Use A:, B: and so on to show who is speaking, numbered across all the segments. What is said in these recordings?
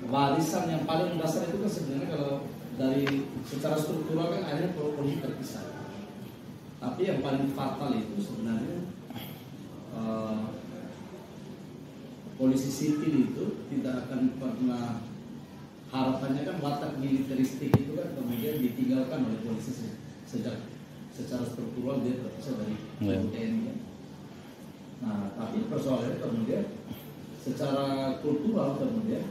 A: warisan yang paling mendasar itu kan sebenarnya kalau dari secara struktural kan akhirnya polisi terpisah. Tapi yang paling fatal itu sebenarnya polisi sipil itu tidak akan pernah, harapannya kan watak militeristik itu kan kemudian ditinggalkan oleh polisi sejak secara struktural dia terpisah dari TNI kan. Nah, tapi persoalannya kemudian secara kultural kemudian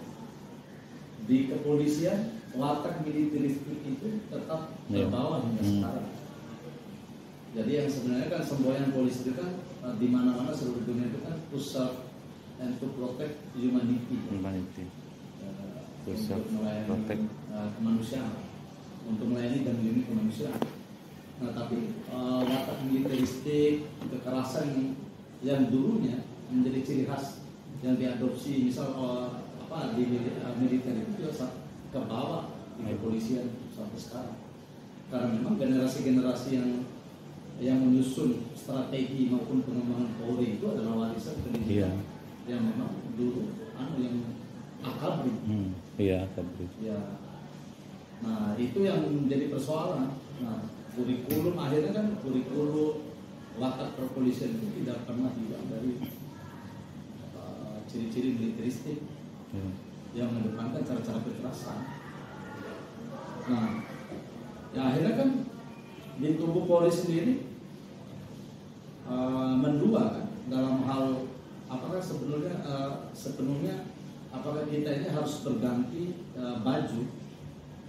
A: di kepolisian watak militeristik itu tetap terbawa hingga sekarang. Jadi yang sebenarnya kan semboyan polisi itu kan di mana-mana seluruh dunia itu kan to serve and to protect humanity. Untuk melayani kemanusiaan, untuk melayani dan melindungi kemanusiaan. Nah, tapi watak militeristik, kekerasan yang dulunya menjadi ciri khas yang diadopsi misal di militer itu juga ke bawah di kepolisian sampai sekarang. Karena memang generasi-generasi yang menyusun strategi maupun pengembangan Polri itu adalah warisan pendidikan yang memang dulu yang akabri.
B: Akabri.
A: Ya. Nah, itu yang menjadi persoalan. Nah, kurikulum akhirnya kan kurikulum watak perpolisian itu tidak pernah hilang dari ciri-ciri militeristik yang mengedepankan cara-cara kekerasan. Nah, ya akhirnya kan di tubuh Polri sendiri mendua kan dalam hal apakah sepenuhnya apakah kita ini harus berganti baju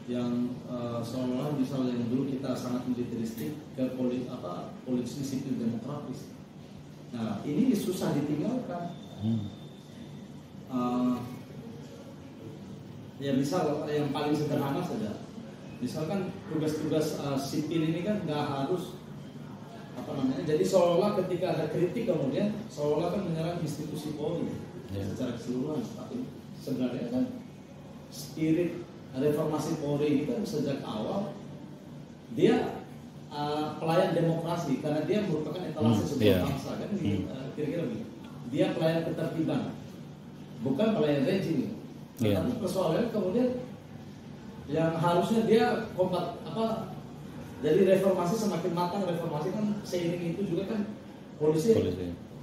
A: yang seolah-olah misalnya yang dulu kita sangat militeristik ke polisi sipil demokratis. Nah, ini susah ditinggalkan. Ya misal yang paling sederhana saja, misalkan tugas-tugas sipil ini kan nggak harus jadi seolah-olah ketika ada kritik kemudian seolah-olah kan menyerang institusi Polri secara keseluruhan. Tapi sebenarnya kan spirit reformasi Polri itu kan sejak awal dia pelayan demokrasi karena dia merupakan etalase sebuah bangsa kan kira-kira begitu. Dia pelayan ketertiban, bukan pelayan rejim. Tapi persoalannya kemudian yang harusnya dia jadi reformasi semakin matang, reformasi kan seiring itu juga kan polisi.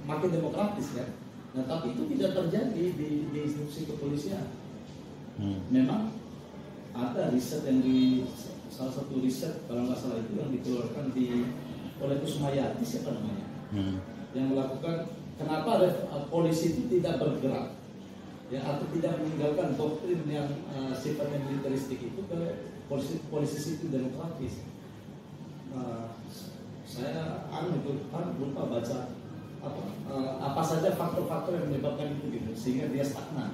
A: Makin demokratis kan. Nah, tapi itu tidak terjadi di institusi kepolisian. Memang ada riset yang salah satu riset kalau nggak salah itu yang dikeluarkan oleh Kusmayati siapa namanya, yang melakukan kenapa polisi itu tidak bergerak ya atau tidak meninggalkan doktrin yang sifatnya militeristik itu ke polisi sipil demokratis. Saya lupa baca apa saja faktor-faktor yang menyebabkan itu gitu sehingga dia stagnan.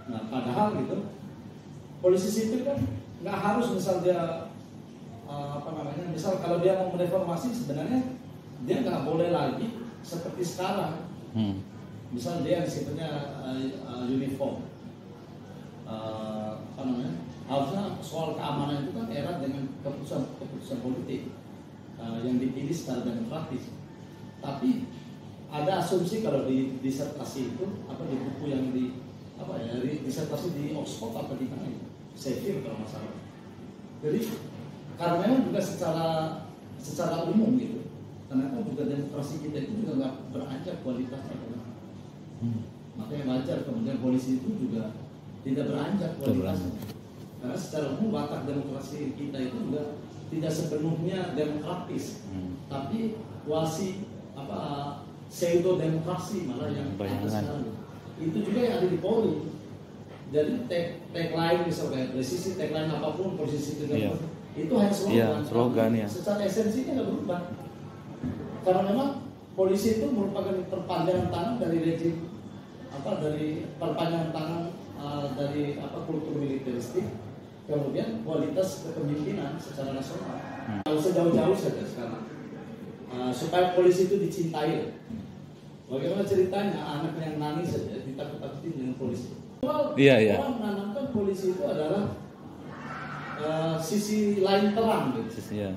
A: Nah, padahal gitu polisi sipil kan nggak harus misal dia misal kalau dia mau mereformasi sebenarnya dia nggak boleh lagi seperti sekarang. Misal dia sifatnya uniform, harusnya soal keamanan itu kan erat dengan keputusan politik yang dipilih secara demokratis. Tapi ada asumsi kalau di disertasi itu di buku yang disertasi di Oxford apa di mana itu, Sheffield kalau nggak salah. Jadi karena memang juga secara umum gitu, karena juga demokrasi kita itu juga nggak beranjak kualitasnya. Makanya wajar kemudian polisi itu juga tidak beranjak kualitasnya. Karena secara umum watak demokrasi kita itu juga tidak sepenuhnya demokratis, tapi pseudo demokrasi malah yang ada sekarang. Itu juga yang ada di Polri. Jadi tagline misalnya presisi tagline apapun posisi itu hanya slogan. Secara esensinya nggak berubah. Karena memang polisi itu merupakan perpanjangan tangan dari rejim dari perpanjangan tangan dari kultur militeristik, kemudian kualitas kepemimpinan secara nasional. Kalau sejauh-jauh saja sekarang supaya polisi itu dicintai. Bagaimana ceritanya anak yang nangis saja ditakut-takutin dengan polisi. Orang menanamkan polisi itu adalah sisi lain terang gitu. Ya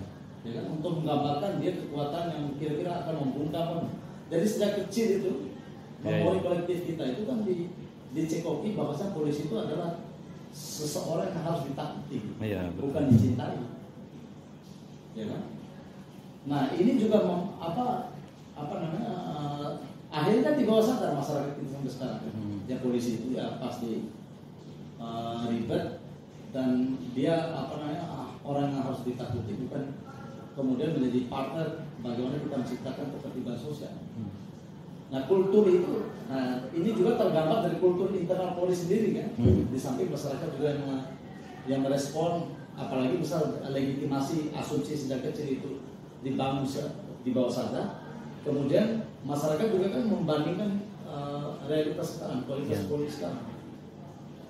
A: kan? Untuk menggambarkan dia kekuatan yang kira-kira akan membungkam. Jadi sejak kecil itu memori kolektif kita itu kan dicekoki bahwasanya polisi itu adalah seseorang yang harus ditakuti,
B: Iya,
A: bukan dicintai, ya kan? Nah ini juga akhirnya kan di bawah sadar masyarakat kita sampai sekarang. Ya polisi itu ya pasti ribet dan dia orang yang harus ditakuti, bukan kemudian menjadi partner bagaimana kita menciptakan ketertiban sosial. Nah kultur itu, ini juga tergambar dari kultur internal Polri sendiri kan. Di samping masyarakat juga yang merespon, apalagi misal legitimasi asumsi sejak kecil itu dibangun di bawah sadar. Kemudian masyarakat juga kan membandingkan realitas sekarang, kualitas Polri sekarang.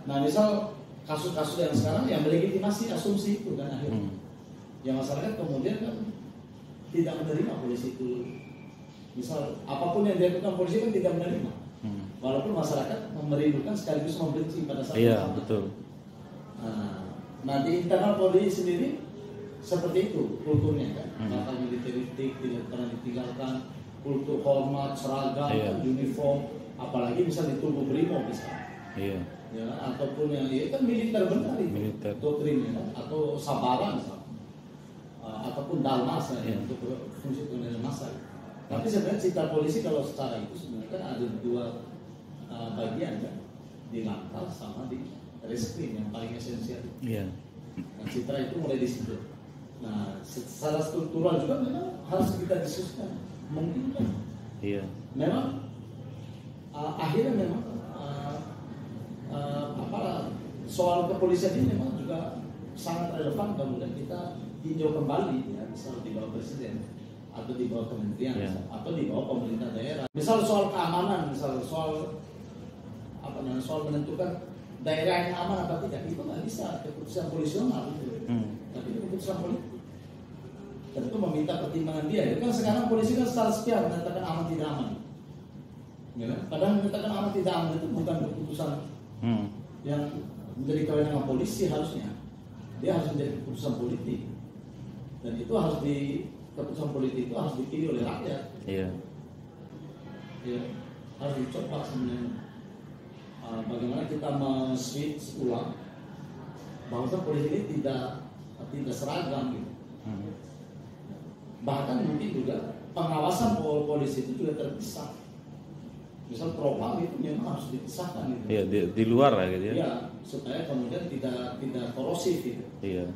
A: Nah misal kasus-kasus yang sekarang yang melegitimasi asumsi itu kan akhirnya, yang masyarakat kemudian kan tidak menerima polisi itu. Misal apapun yang dilakukan polisi kan tidak menerima, walaupun masyarakat merindukan sekaligus membenci pada saat
B: Iya,
A: itu.
B: betul.
A: Nah di internal Polri sendiri seperti itu kulturnya kan, bakal militeristik, tidak pernah ditinggalkan, kultur hormat, seragam, uniform, apalagi bisa di tubuh brimob misalnya.
B: Iya.
A: Ya, ataupun yang itu kan militer benar itu, doktrinnya kan, atau sabaran misalnya, ataupun dalmas ya, untuk fungsi pengendalian massa. Tapi sebenarnya citra polisi kalau secara itu sebenarnya kan ada dua bagian kan, di lantas sama di reskrim yang paling esensial.
B: Iya.
A: Nah, citra itu mulai di situ. Nah, secara struktural juga memang harus kita diskusikan. Mungkin kan?
B: Iya.
A: Memang akhirnya memang soal kepolisian ini memang juga sangat relevan kemudian kita tinjau kembali ya, misal di bawah presiden atau di bawah kementerian atau di bawah pemerintah daerah. Misal soal keamanan, misal soal menentukan daerah yang aman apa tidak, itu nggak bisa keputusan polisional itu, tapi itu keputusan politik. Dan itu meminta pertimbangan dia. Itu kan sekarang polisi kan secara sepihak menyatakan aman tidak aman. Ya kan? Padahal menyatakan aman tidak aman itu bukan keputusan yang menjadi kewenangan polisi harusnya. Dia harus menjadi keputusan politik. Dan itu harus keputusan politik itu harus dipilih oleh rakyat. Iya. Ya, harus dicoba sebenarnya. Bagaimana kita men-switch ulang bahwa polisi ini tidak seragam gitu. Bahkan mungkin juga pengawasan polisi itu juga terpisah. Misal propam itu memang harus dipisahkan gitu.
B: Iya, di luar lah gitu ya.
A: Iya, supaya kemudian tidak korosif gitu.
B: Iya.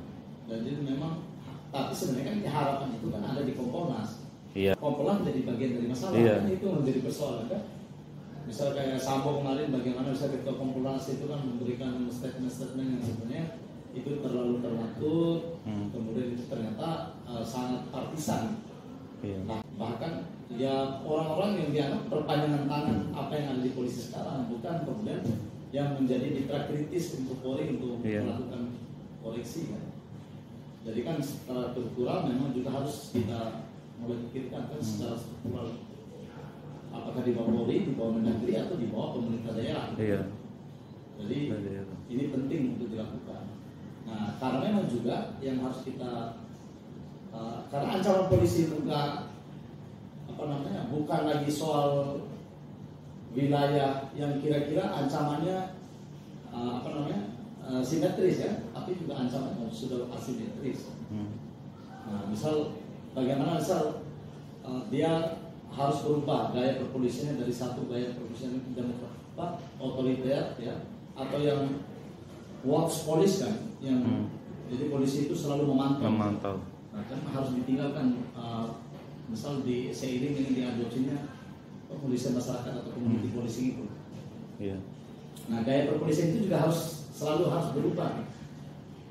A: Jadi memang, tapi sebenarnya kan harapan itu kan ada di Kompolnas.
B: Iya.
A: Kompolnas menjadi bagian dari masalah, kan itu menjadi persoalan kan. Misal kayak Sambo kemarin, bagaimana bisa ketua Kompolnas itu kan memberikan statement-statement yang sebenarnya itu terlalu teratur, kemudian itu ternyata sangat partisan. Iya. Bahkan ya orang-orang yang dianggap perpanjangan tangan apa yang ada di polisi sekarang, bukan kemudian yang menjadi mitra kritis untuk Polri untuk melakukan koreksi kan. Jadi kan secara struktural memang juga harus kita mulai pikirkan kan secara struktural, apakah di bawah Polri, di bawah Mendagri atau di bawah pemerintah daerah. Iya. Jadi ini penting untuk dilakukan. Nah, karena memang juga yang harus kita karena ancaman polisi bukan bukan lagi soal wilayah yang kira-kira ancamannya simetris ya, tapi juga ancaman sudah asimetris. Nah, misal bagaimana dia harus berubah gaya perpolisiannya dari satu gaya perpolisian otoriter ya, atau yang watch police kan, yang jadi polisi itu selalu memantau. Nah, kan harus ditinggalkan misal seiring dengan diadopsinya kepolisian masyarakat atau komuniti polisi itu. Iya. Nah, gaya perpolisian itu juga selalu harus berubah.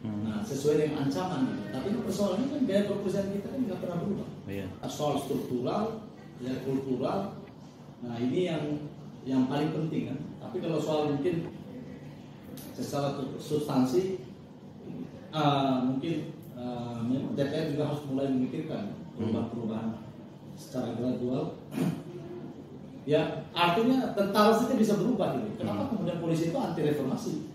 A: Nah, sesuai dengan ancaman gitu. Tapi persoalannya kan gaya perpolisian kita kan nggak pernah berubah. Iya. Soal struktural, ya kultural. Nah, ini yang paling penting kan. Tapi kalau soal mungkin secara substansi mungkin memang DPR juga harus mulai memikirkan perubahan-perubahan secara gradual. Ya artinya tentara saja bisa berubah gitu. Kenapa kemudian polisi itu anti reformasi?